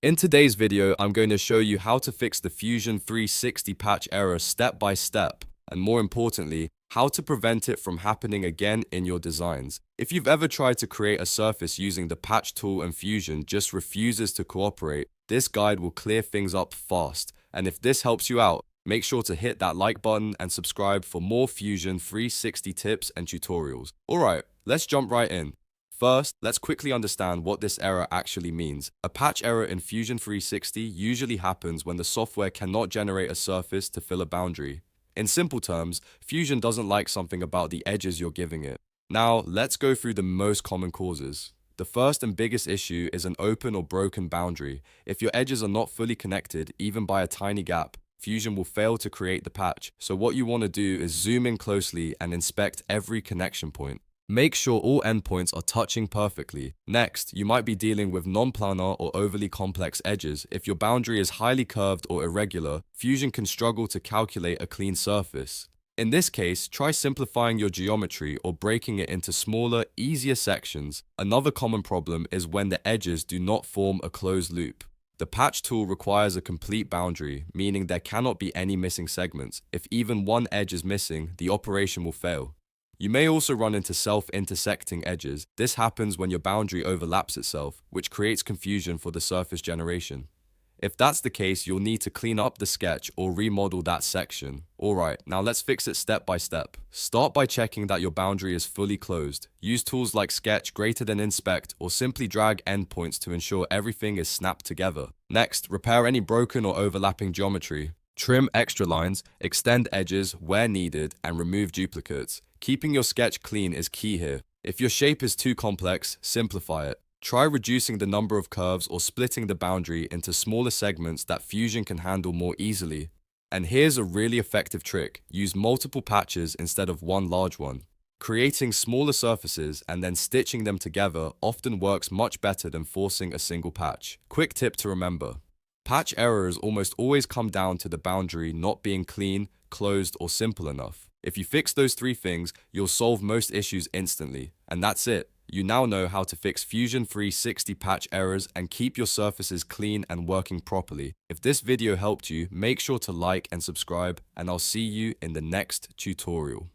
In today's video, I'm going to show you how to fix the Fusion 360 patch error step by step, and more importantly, how to prevent it from happening again in your designs. If you've ever tried to create a surface using the patch tool and Fusion just refuses to cooperate, this guide will clear things up fast. And if this helps you out, make sure to hit that like button and subscribe for more Fusion 360 tips and tutorials. Alright, let's jump right in. First, let's quickly understand what this error actually means. A patch error in Fusion 360 usually happens when the software cannot generate a surface to fill a boundary. In simple terms, Fusion doesn't like something about the edges you're giving it. Now, let's go through the most common causes. The first and biggest issue is an open or broken boundary. If your edges are not fully connected, even by a tiny gap, Fusion will fail to create the patch. So what you want to do is zoom in closely and inspect every connection point. Make sure all endpoints are touching perfectly. Next, you might be dealing with non-planar or overly complex edges. If your boundary is highly curved or irregular, Fusion can struggle to calculate a clean surface. In this case, try simplifying your geometry or breaking it into smaller, easier sections. Another common problem is when the edges do not form a closed loop. The patch tool requires a complete boundary, meaning there cannot be any missing segments. If even one edge is missing, the operation will fail. You may also run into self-intersecting edges. This happens when your boundary overlaps itself, which creates confusion for the surface generation. If that's the case, you'll need to clean up the sketch or remodel that section. Alright, now let's fix it step by step. Start by checking that your boundary is fully closed. Use tools like Sketch, Greater Than Inspect, or simply drag endpoints to ensure everything is snapped together. Next, repair any broken or overlapping geometry. Trim extra lines, extend edges where needed, and remove duplicates. Keeping your sketch clean is key here. If your shape is too complex, simplify it. Try reducing the number of curves or splitting the boundary into smaller segments that Fusion can handle more easily. And here's a really effective trick. Use multiple patches instead of one large one. Creating smaller surfaces and then stitching them together often works much better than forcing a single patch. Quick tip to remember. Patch errors almost always come down to the boundary not being clean, closed, or simple enough. If you fix those three things, you'll solve most issues instantly. And that's it. You now know how to fix Fusion 360 patch errors and keep your surfaces clean and working properly. If this video helped you, make sure to like and subscribe, and I'll see you in the next tutorial.